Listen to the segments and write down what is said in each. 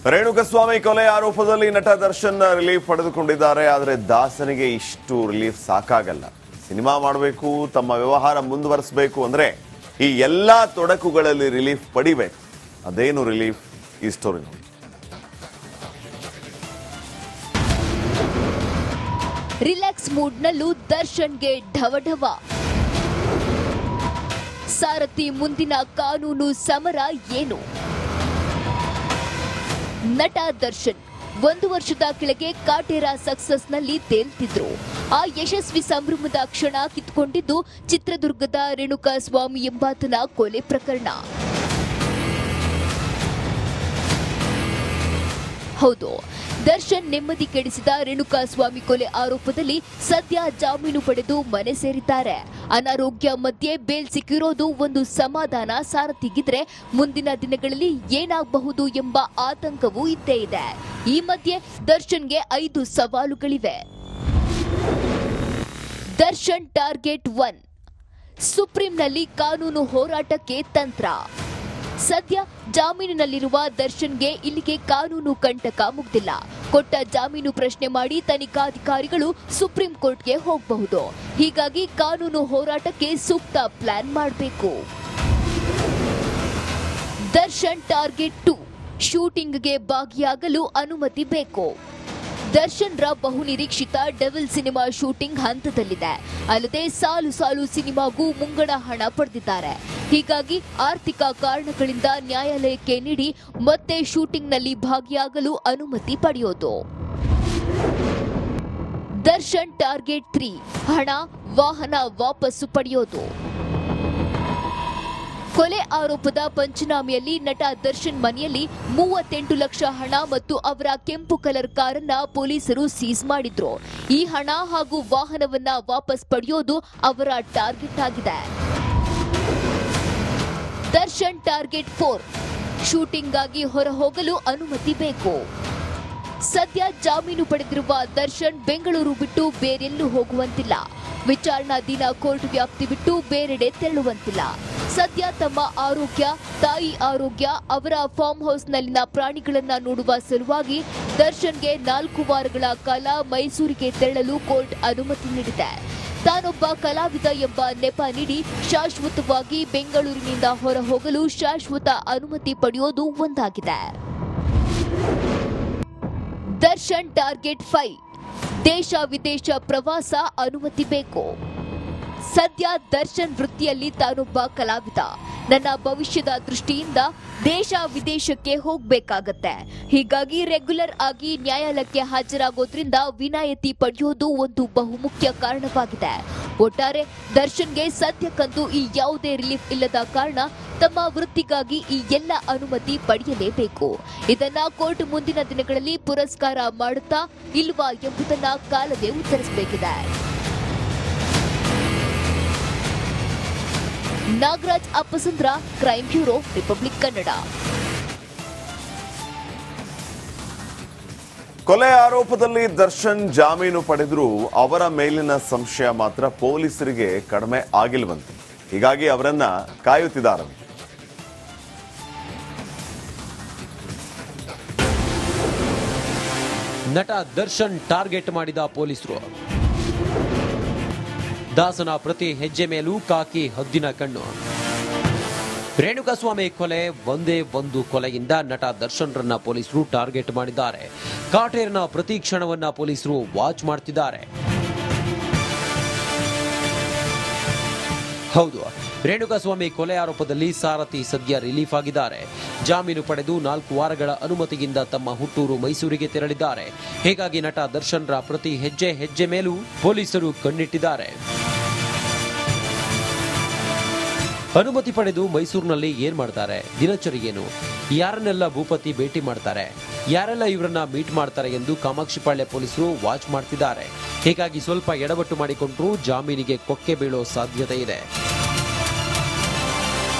ರೇಣುಕಸ್ವಾಮಿ ಕೊಲೆ ಆರೋಪದಲ್ಲಿ ನಟ ದರ್ಶನ್ ರಿಲೀಫ್ ಪಡೆದುಕೊಂಡಿದ್ದಾರೆ. ಆದರೆ ದಾಸನಿಗೆ ಇಷ್ಟು ರಿಲೀಫ್ ಸಾಕಾಗಲ್ಲ. ಸಿನಿಮಾ ಮಾಡಬೇಕು, ತಮ್ಮ ವ್ಯವಹಾರ ಮುಂದುವರಿಸಬೇಕು ಅಂದ್ರೆ ಈ ಎಲ್ಲಾ ತೊಡಕುಗಳಲ್ಲಿ ರಿಲೀಫ್ ಪಡಿಬೇಕು. ಅದೇನು ರಿಲೀಫ್? ಈ ಸ್ಟೋರಿ ನೋಡಿ. ರಿಲ್ಯಾಕ್ಸ್ ಮೂಡ್ನಲ್ಲೂ ದರ್ಶನ್ಗೆ ಢವಢವ. ಸಾರಥಿ ಮುಂದಿನ ಕಾನೂನು ಸಮರ ಏನು? ನಟ ದರ್ಶನ್ 1 ವರ್ಷದ ಕೆಳಗೆ ಕಾಟೇರ ಸಕ್ಸಸ್ನಲ್ಲಿ ತೇಲ್ತಿದ್ರು. ಆ ಯಶಸ್ವಿ ಸಂಭ್ರಮದ ಕ್ಷಣ ಕಿತ್ಕೊಂಡಿದ್ದು ಚಿತ್ರದುರ್ಗದ ರೇಣುಕಸ್ವಾಮಿ ಎಂಬಾತನ ಕೊಲೆ ಪ್ರಕರಣ. ಹೌದು, ದರ್ಶನ್ ನೆಮ್ಮದಿ ಕೆಡಿಸಿದ ರೇಣುಕಸ್ವಾಮಿ ಕೊಲೆ ಆರೋಪದಲ್ಲಿ ಸದ್ಯ ಜಾಮೀನು ಪಡೆದು ಮನೆ ಸೇರಿದ್ದಾರೆ. ಅನಾರೋಗ್ಯ ಮಧ್ಯೆ ಬೇಲ್ ಸಿಕ್ಕಿರೋದು ಒಂದು ಸಮಾಧಾನ ಸಾರಥಿಗಿದ್ರೆ, ಮುಂದಿನ ದಿನಗಳಲ್ಲಿ ಏನಾಗಬಹುದು ಎಂಬ ಆತಂಕವೂ ಇದ್ದೇ ಇದೆ. ಈ ಮಧ್ಯೆ ದರ್ಶನ್ಗೆ 5 ಸವಾಲುಗಳಿವೆ. ದರ್ಶನ್ ಟಾರ್ಗೆಟ್ 1, ಸುಪ್ರೀಂನಲ್ಲಿ ಕಾನೂನು ಹೋರಾಟಕ್ಕೆ ತಂತ್ರ. ಸದ್ಯ ಜಾಮೀನಿನಲ್ಲಿರುವ ದರ್ಶನ್ಗೆ ಇಲ್ಲಿಗೆ ಕಾನೂನು ಕಂಟಕ ಮುಗ್ದಿಲ್ಲ. ಕೊಟ್ಟ ಜಾಮೀನು ಪ್ರಶ್ನೆ ಮಾಡಿ ತನಿಖಾಧಿಕಾರಿಗಳು ಸುಪ್ರೀಂ ಕೋರ್ಟ್ಗೆ ಹೋಗಬಹುದು. ಹೀಗಾಗಿ ಕಾನೂನು ಹೋರಾಟಕ್ಕೆ ಸೂಕ್ತ ಪ್ಲಾನ್ ಮಾಡಬೇಕು. ದರ್ಶನ್ ಟಾರ್ಗೆಟ್ 2, ಶೂಟಿಂಗ್ಗೆ ಭಾಗಿಯಾಗಲು ಅನುಮತಿ ಬೇಕು. ದರ್ಶನ್ ರ ಬಹುನಿರೀಕ್ಷಿತ ಡೆವಿಲ್ ಸಿನಿಮಾ ಶೂಟಿಂಗ್ ಹಂತದಲ್ಲಿದೆ. ಅಲ್ಲದೆ ಸಾಲು ಸಿನಿಮಾಗೂ ಮುಂಗಡ ಹಣ ಪಡೆದಿದ್ದಾರೆ. ಹೀಗಾಗಿ ಆರ್ಥಿಕ ಕಾರಣಗಳಿಂದ ನ್ಯಾಯಾಲಯಕ್ಕೆ ನೀಡಿ ಮತ್ತೆ ಶೂಟಿಂಗ್ನಲ್ಲಿ ಭಾಗಿಯಾಗಲು ಅನುಮತಿ ಪಡೆಯೋದು. ದರ್ಶನ್ ಟಾರ್ಗೆಟ್ 3, ಹಣ ವಾಹನ ವಾಪಸ್ಸು ಪಡೆಯೋದು. ಕೊಲೆ ಆರೋಪದ ಪಂಚನಾಮೆಯಲ್ಲಿ ನಟ ದರ್ಶನ್ ಮನೆಯಲ್ಲಿ 38 ಲಕ್ಷ ಹಣ ಮತ್ತು ಅವರ ಕೆಂಪು ಕಲರ್ ಕಾರನ್ನ ಪೊಲೀಸರು ಸೀಸ್ ಮಾಡಿದ್ರು. ಈ ಹಣ ಹಾಗೂ ವಾಹನವನ್ನ ವಾಪಸ್ ಪಡೆಯೋದು ಅವರ ಟಾರ್ಗೆಟ್ ಆಗಿದೆ. ದರ್ಶನ್ ಟಾರ್ಗೆಟ್ 4, ಶೂಟಿಂಗ್ಗಾಗಿ ಹೊರಹೋಗಲು ಅನುಮತಿ ಬೇಕು. ಸದ್ಯ ಜಾಮೀನು ಪಡೆದಿರುವ ದರ್ಶನ್ ಬೆಂಗಳೂರು ಬಿಟ್ಟು ಬೇರೆಲ್ಲೂ ಹೋಗುವಂತಿಲ್ಲ. ವಿಚಾರಣಾಧೀನ ಕೋರ್ಟ್ ವ್ಯಾಪ್ತಿ ಬಿಟ್ಟು ಬೇರೆಡೆ ತೆರಳುವಂತಿಲ್ಲ. ಸದ್ಯ ತಮ್ಮ ಆರೋಗ್ಯ, ತಾಯಿ ಆರೋಗ್ಯ, ಅವರ ಫಾರ್ಮ್ ಹೌಸ್ನಲ್ಲಿನ ಪ್ರಾಣಿಗಳನ್ನ ನೋಡುವ ಸಲುವಾಗಿ ದರ್ಶನ್ಗೆ 4 ವಾರಗಳ ಕಾಲ ಮೈಸೂರಿಗೆ ತೆರಳಲು ಕೋರ್ಟ್ ಅನುಮತಿ ನೀಡಿದೆ. ತಾನೊಬ್ಬ ಕಲಾವಿದ ಎಂಬ ನೆಪ ನೀಡಿ ಶಾಶ್ವತವಾಗಿ ಬೆಂಗಳೂರಿನಿಂದ ಹೊರಹೋಗಲು ಶಾಶ್ವತ ಅನುಮತಿ ಪಡೆಯೋದು ಒಂದಾಗಿದೆ. ದರ್ಶನ್ ಟಾರ್ಗೆಟ್ 5, ದೇಶ ವಿದೇಶ ಪ್ರವಾಸ ಅನುಮತಿ ಬೇಕು. ಸದ್ಯ ದರ್ಶನ್ ವೃತ್ತಿಯಲ್ಲಿ ತಾನೊಬ್ಬ ಕಲಾವಿದ. ನನ್ನ ಭವಿಷ್ಯದ ದೃಷ್ಟಿಯಿಂದ ದೇಶ ವಿದೇಶಕ್ಕೆ ಹೋಗಬೇಕಾಗತ್ತೆ. ಹೀಗಾಗಿ ರೆಗ್ಯುಲರ್ ಆಗಿ ನ್ಯಾಯಾಲಯಕ್ಕೆ ಹಾಜರಾಗೋದ್ರಿಂದ ವಿನಾಯಿತಿ ಪಡೆಯೋದು ಒಂದು ಬಹುಮುಖ್ಯ ಕಾರಣವಾಗಿದೆ. ಒಟ್ಟಾರೆ ದರ್ಶನ್ಗೆ ಸದ್ಯಕ್ಕಂತೂ ಈ ಯಾವುದೇ ರಿಲೀಫ್ ಇಲ್ಲದ ಕಾರಣ ತಮ್ಮ ವೃತ್ತಿಗಾಗಿ ಈ ಎಲ್ಲ ಅನುಮತಿ ಪಡೆಯಲೇಬೇಕು. ಇದನ್ನ ಕೋರ್ಟ್ ಮುಂದಿನ ದಿನಗಳಲ್ಲಿ ಪುರಸ್ಕಾರ ಮಾಡುತ್ತಾ ಇಲ್ವಾ ಎಂಬುದನ್ನ ಕಾಲವೇ ಉತ್ತರಿಸಬೇಕಿದೆ. Nagaraj Appasandra, crime bureau, Republic Kannada. ಕೊಲೆ ಆರೋಪದಲ್ಲಿ ದರ್ಶನ್ ಜಾಮೀನು ಪಡೆದರೂ ಅವರ ಮೇಲಿನ ಸಂಶಯ ಮಾತ್ರ ಪೊಲೀಸರಿಗೆ ಕಡಿಮೆ ಆಗಿಲ್ವಂತೆ. ಹೀಗಾಗಿ ಅವರನ್ನ ಕಾಯುತ್ತಿದ್ದಾರೆ. ನಟ ದರ್ಶನ್ ಟಾರ್ಗೆಟ್ ಮಾಡಿದ ಪೊಲೀಸರು. ದಾಸನ ಪ್ರತಿ ಹೆಜ್ಜೆ ಮೇಲೂ ಕಾಕಿ ಹದ್ದಿನ ಕಣ್ಣು. ರೇಣುಕಸ್ವಾಮಿ ಕೊಲೆ ಒಂದೇ ಒಂದು ಕೊಲೆಯಿಂದ ನಟ ದರ್ಶನ್ ರನ್ನ ಪೊಲೀಸರು ಟಾರ್ಗೆಟ್ ಮಾಡಿದ್ದಾರೆ. ಕಾಟೇರಿನ ಪ್ರತಿ ಕ್ಷಣವನ್ನ ಪೊಲೀಸರು ವಾಚ್ ಮಾಡ್ತಿದ್ದಾರೆ. ಹೌದು, ರೇಣುಕಸ್ವಾಮಿ ಕೊಲೆ ಆರೋಪದಲ್ಲಿ ಸಾರಥಿ ಸದ್ಯ ರಿಲೀಫ್ ಆಗಿದ್ದಾರೆ. ಜಾಮೀನು ಪಡೆದು 4 ವಾರಗಳ ಅನುಮತಿಯಿಂದ ತಮ್ಮ ಹುಟ್ಟೂರು ಮೈಸೂರಿಗೆ ತೆರಳಿದ್ದಾರೆ. ಹೀಗಾಗಿ ನಟ ದರ್ಶನ್ ರ ಪ್ರತಿ ಹೆಜ್ಜೆ ಮೇಲೂ ಪೊಲೀಸರು ಕಣ್ಣಿಟ್ಟಿದ್ದಾರೆ. ಅನುಮತಿ ಪಡೆದು ಮೈಸೂರಿನಲ್ಲಿ ಏನ್ ಮಾಡ್ತಾರೆ, ದಿನಚರಿ ಏನು, ಯಾರನ್ನೆಲ್ಲ ಭೂಪತಿ ಭೇಟಿ ಮಾಡ್ತಾರೆ, ಯಾರೆಲ್ಲ ಇವರನ್ನ ಮೀಟ್ ಮಾಡ್ತಾರೆ ಎಂದು ಕಾಮಾಕ್ಷಿಪಾಳ್ಯ ಪೊಲೀಸರು ವಾಚ್ ಮಾಡ್ತಿದ್ದಾರೆ. ಹೀಗಾಗಿ ಸ್ವಲ್ಪ ಎಡವಟ್ಟು ಮಾಡಿಕೊಂಡ್ರೂ ಜಾಮೀನಿಗೆ ಕೊಕ್ಕೆ ಬೀಳೋ ಸಾಧ್ಯತೆ ಇದೆ.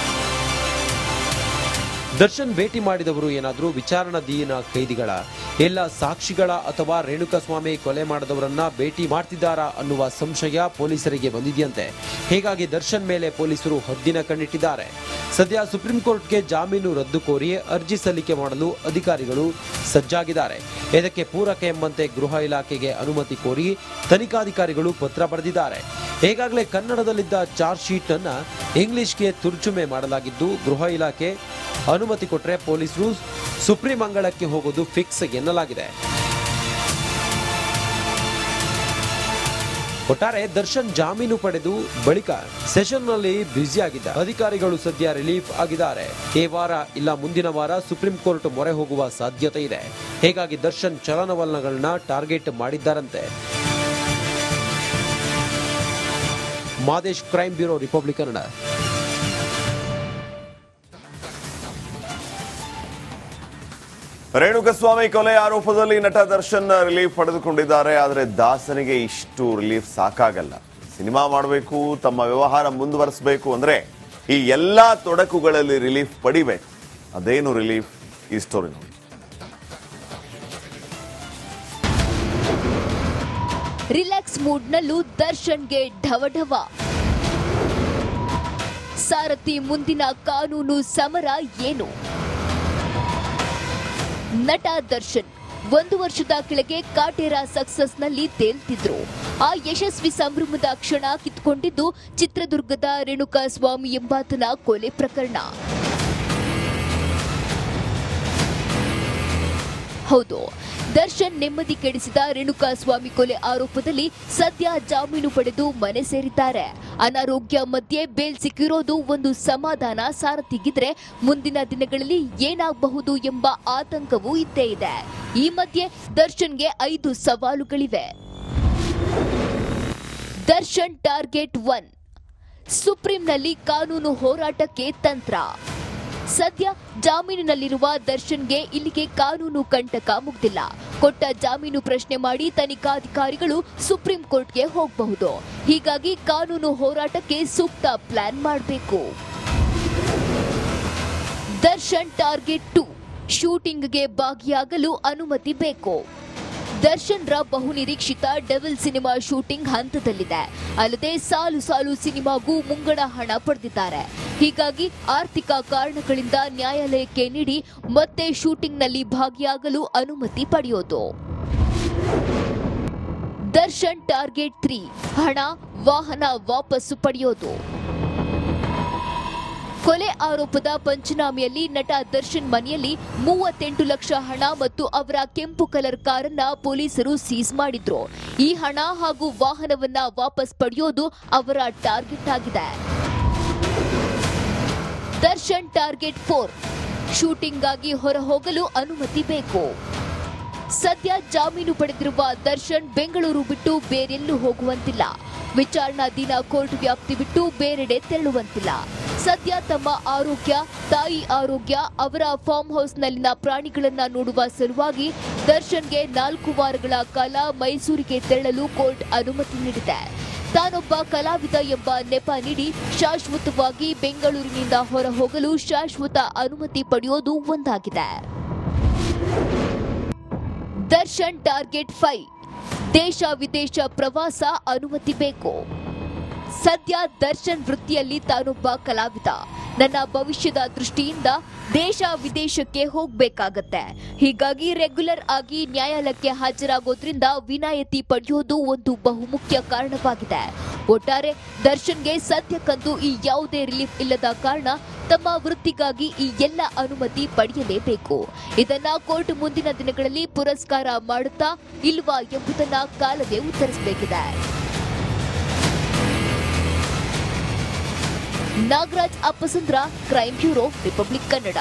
ದರ್ಶನ್ ಭೇಟಿ ಮಾಡಿದವರು ಏನಾದರೂ ವಿಚಾರಣಾಧೀನ ಕೈದಿಗಳ, ಎಲ್ಲ ಸಾಕ್ಷಿಗಳ ಅಥವಾ ರೇಣುಕಾಸ್ವಾಮಿ ಕೊಲೆ ಮಾಡಿದವರನ್ನ ಭೇಟಿ ಮಾಡ್ತಿದ್ದಾರಾ ಅನ್ನುವ ಸಂಶಯ ಪೊಲೀಸರಿಗೆ ಬಂದಿದೆಯಂತೆ. ಹೀಗಾಗಿ ದರ್ಶನ್ ಮೇಲೆ ಪೊಲೀಸರು ಹದ್ದಿನ ಕಣ್ಣಿಟ್ಟಿದ್ದಾರೆ. ಸದ್ಯ ಸುಪ್ರೀಂ ಕೋರ್ಟ್ಗೆ ಜಾಮೀನು ರದ್ದು ಕೋರಿ ಅರ್ಜಿ ಸಲ್ಲಿಕೆ ಮಾಡಲು ಅಧಿಕಾರಿಗಳು ಸಜ್ಜಾಗಿದ್ದಾರೆ. ಇದಕ್ಕೆ ಪೂರಕ ಎಂಬಂತೆ ಗೃಹ ಇಲಾಖೆಗೆ ಅನುಮತಿ ಕೋರಿ ತನಿಖಾಧಿಕಾರಿಗಳು ಪತ್ರ ಬರೆದಿದ್ದಾರೆ. ಈಗಾಗಲೇ ಕನ್ನಡದಲ್ಲಿದ್ದ ಚಾರ್ಜ್ ಶೀಟ್ ಅನ್ನ ಇಂಗ್ಲಿಷ್ಗೆ ತರ್ಜುಮೆ ಮಾಡಲಾಗಿದ್ದು, ಗೃಹ ಇಲಾಖೆ ಅನುಮತಿ ಕೊಟ್ಟರೆ ಪೊಲೀಸರು ಸುಪ್ರೀಂ ಅಂಗಳಕ್ಕೆ ಹೋಗೋದು ಫಿಕ್ಸ್ ಎನ್ನಲಾಗಿದೆ. ಒಟ್ಟಾರೆ ದರ್ಶನ್ ಜಾಮೀನು ಪಡೆದು ಬಳಿಕ ಸೆಷನ್ನಲ್ಲಿ ಬ್ಯುಸಿಯಾಗಿದ್ದ ಅಧಿಕಾರಿಗಳು ಸದ್ಯ ರಿಲೀಫ್ ಆಗಿದ್ದಾರೆ. ಈ ವಾರ ಇಲ್ಲ ಮುಂದಿನ ವಾರ ಸುಪ್ರೀಂ ಕೋರ್ಟ್ ಮೊರೆ ಹೋಗುವ ಸಾಧ್ಯತೆ ಇದೆ. ಹೀಗಾಗಿ ದರ್ಶನ್ ಚಲನವಲನಗಳನ್ನ ಟಾರ್ಗೆಟ್ ಮಾಡಿದ್ದಾರಂತೆ. Madesh, crime bureau, Republic Kannada. Renukaswamy ಕೊಲೆ ಆರೋಪದಲ್ಲಿ ನಟ ದರ್ಶನ್ ರಿಲೀಫ್ ಪಡೆದುಕೊಂಡಿದ್ದಾರೆ. ಆದರೆ ದಾಸನಿಗೆ ಇಷ್ಟು ರಿಲೀಫ್ ಸಾಕಾಗಲ್ಲ. ಸಿನಿಮಾ ಮಾಡಬೇಕು, ತಮ್ಮ ವ್ಯವಹಾರ ಮುಂದುವರಿಸಬೇಕು ಅಂದ್ರೆ ಈ ಎಲ್ಲಾ ತೊಡಕುಗಳಲ್ಲಿ ರಿಲೀಫ್ ಪಡಿಬೇಕು. ಅದೇನು ರಿಲೀಫ್? ಈ ಸ್ಟೋರಿ ನೋಡಿ. ರಿಲ್ಯಾಕ್ಸ್ ಮೂಡ್ನಲ್ಲೂ ದರ್ಶನ್ಗೆ ಢವಢವ. ಸಾರಥಿ ಮುಂದಿನ ಕಾನೂನು ಸಮರ ಏನು? ನಟ ದರ್ಶನ್ 1 ವರ್ಷದ ಕೆಳಗೆ ಕಾಟೇರ ಸಕ್ಸಸ್ನಲ್ಲಿ ತೇಲ್ತಿದ್ರು. ಆ ಯಶಸ್ವಿ ಸಂಭ್ರಮದ ಕ್ಷಣ ಕಿತ್ಕೊಂಡಿದ್ದು ಚಿತ್ರದುರ್ಗದ ರೇಣುಕಾಸ್ವಾಮಿ ಎಂಬಾತನ ಕೊಲೆ ಪ್ರಕರಣ. ಹೌದು, ದರ್ಶನ್ ನೆಮ್ಮದಿ ಕೆಡಿಸಿದ ರೇಣುಕಾಸ್ವಾಮಿ ಕೊಲೆ ಆರೋಪದಲ್ಲಿ ಸದ್ಯ ಜಾಮೀನು ಪಡೆದು ಮನೆ ಸೇರಿದ್ದಾರೆ. ಅನಾರೋಗ್ಯ ಮಧ್ಯೆ ಬೇಲ್ ಸಿಕ್ಕಿರೋದು ಒಂದು ಸಮಾಧಾನ ಸಾರಥಿಗಿದ್ರೆ, ಮುಂದಿನ ದಿನಗಳಲ್ಲಿ ಏನಾಗಬಹುದು ಎಂಬ ಆತಂಕವೂ ಇದ್ದೇ ಇದೆ. ಈ ಮಧ್ಯೆ ದರ್ಶನ್ಗೆ 5 ಸವಾಲುಗಳಿವೆ. ದರ್ಶನ್ ಟಾರ್ಗೆಟ್ 1, ಸುಪ್ರೀಂನಲ್ಲಿ ಕಾನೂನು ಹೋರಾಟಕ್ಕೆ ತಂತ್ರ. ಸದ್ಯ ಜಾಮೀನಿನಲ್ಲಿರುವ ದರ್ಶನ್ಗೆ ಇಲ್ಲಿಗೆ ಕಾನೂನು ಕಂಟಕ ಮುಗ್ದಿಲ್ಲ. ಕೊಟ್ಟ ಜಾಮೀನು ಪ್ರಶ್ನೆ ಮಾಡಿ ತನಿಖಾಧಿಕಾರಿಗಳು ಸುಪ್ರೀಂ ಕೋರ್ಟ್ಗೆ ಹೋಗಬಹುದು. ಹೀಗಾಗಿ ಕಾನೂನು ಹೋರಾಟಕ್ಕೆ ಸೂಕ್ತ ಪ್ಲಾನ್ ಮಾಡಬೇಕು. ದರ್ಶನ್ ಟಾರ್ಗೆಟ್ 2, ಶೂಟಿಂಗ್ಗೆ ಭಾಗಿಯಾಗಲು ಅನುಮತಿ ಬೇಕು. ದರ್ಶನ್ ರ ಬಹುನಿರೀಕ್ಷಿತ ಡೆವಿಲ್ ಸಿನಿಮಾ ಶೂಟಿಂಗ್ ಹಂತದಲ್ಲಿದೆ. ಅಲ್ಲದೆ ಸಾಲು ಸಾಲು ಸಿನಿಮಾಗೂ ಮುಂಗಡ ಹಣ ಪಡೆದಿದ್ದಾರೆ. ಹೀಗಾಗಿ ಆರ್ಥಿಕ ಕಾರಣಗಳಿಂದ ನ್ಯಾಯಾಲಯಕ್ಕೆ ನೀಡಿ ಮತ್ತೆ ಶೂಟಿಂಗ್ನಲ್ಲಿ ಭಾಗಿಯಾಗಲು ಅನುಮತಿ ಪಡೆಯೋದು. ದರ್ಶನ್ ಟಾರ್ಗೆಟ್ 3, ಹಣ, ವಾಹನ ವಾಪಸ್ಸು ಪಡೆಯೋದು. ಕೊಲೆ ಆರೋಪದ ಪಂಚನಾಮೆಯಲ್ಲಿ ನಟ ದರ್ಶನ್ ಮನೆಯಲ್ಲಿ 38 ಲಕ್ಷ ಹಣ ಮತ್ತು ಅವರ ಕೆಂಪು ಕಲರ್ ಕಾರನ್ನ ಪೊಲೀಸರು ಸೀಸ್ ಮಾಡಿದ್ರು. ಈ ಹಣ ಹಾಗೂ ವಾಹನವನ್ನ ವಾಪಸ್ ಪಡೆಯೋದು ಅವರ ಟಾರ್ಗೆಟ್ ಆಗಿದೆ. ದರ್ಶನ್ ಟಾರ್ಗೆಟ್ 4, ಶೂಟಿಂಗ್ಗಾಗಿ ಹೊರ ಹೋಗಲು ಅನುಮತಿ ಬೇಕು. ಸದ್ಯ ಜಾಮೀನು ಪಡೆದಿರುವ ದರ್ಶನ್ ಬೆಂಗಳೂರು ಬಿಟ್ಟು ಬೇರೆಲ್ಲೂ ಹೋಗುವಂತಿಲ್ಲ. ವಿಚಾರಣಾಧೀನ ಕೋರ್ಟ್ ವ್ಯಾಪ್ತಿ ಬಿಟ್ಟು ಬೇರೆಡೆ ತೆರಳುವಂತಿಲ್ಲ. ಸದ್ಯ ತಮ್ಮ ಆರೋಗ್ಯ, ತಾಯಿ ಆರೋಗ್ಯ, ಅವರ ಫಾರ್ಮ್ ಹೌಸ್ನಲ್ಲಿನ ಪ್ರಾಣಿಗಳನ್ನ ನೋಡುವ ಸಲುವಾಗಿ ದರ್ಶನ್ಗೆ 4 ವಾರಗಳ ಕಾಲ ಮೈಸೂರಿಗೆ ತೆರಳಲು ಕೋರ್ಟ್ ಅನುಮತಿ ನೀಡಿದೆ. ತಾನೊಬ್ಬ ಕಲಾವಿದ ಎಂಬ ನೆಪ ನೀಡಿ ಶಾಶ್ವತವಾಗಿ ಬೆಂಗಳೂರಿನಿಂದ ಹೊರ ಹೋಗಲು ಶಾಶ್ವತ ಅನುಮತಿ ಪಡೆಯೋದು ಒಂದಾಗಿದೆ. ದರ್ಶನ್ ಟಾರ್ಗೆಟ್ 5, ದೇಶ ವಿದೇಶ ಪ್ರವಾಸ ಅನುಮತಿ ಬೇಕು. ಸದ್ಯ ದರ್ಶನ್ ವೃತ್ತಿಯಲ್ಲಿ ತಾನೊಬ್ಬ ಕಲಾವಿದ. ನನ್ನ ಭವಿಷ್ಯದ ದೃಷ್ಟಿಯಿಂದ ದೇಶ ವಿದೇಶಕ್ಕೆ ಹೋಗಬೇಕಾಗತ್ತೆ. ಹೀಗಾಗಿ ರೆಗ್ಯುಲರ್ ಆಗಿ ನ್ಯಾಯಾಲಯಕ್ಕೆ ಹಾಜರಾಗೋದ್ರಿಂದ ವಿನಾಯಿತಿ ಪಡೆಯೋದು ಒಂದು ಬಹುಮುಖ್ಯ ಕಾರಣವಾಗಿದೆ. ಒಟ್ಟಾರೆ ದರ್ಶನ್ಗೆ ಸದ್ಯಕ್ಕಂತೂ ಈ ಯಾವುದೇ ರಿಲೀಫ್ ಇಲ್ಲದ ಕಾರಣ ತಮ್ಮ ವೃತ್ತಿಗಾಗಿ ಈ ಎಲ್ಲ ಅನುಮತಿ ಪಡೆಯಲೇಬೇಕು. ಇದನ್ನ ಕೋರ್ಟ್ ಮುಂದಿನ ದಿನಗಳಲ್ಲಿ ಪುರಸ್ಕಾರ ಮಾಡುತ್ತಾ ಇಲ್ವಾ ಎಂಬುದನ್ನ ಕಾಲವೇ ಉತ್ತರಿಸಬೇಕಿದೆ. Nagaraj Appasandra, crime bureau, Republic Kannada.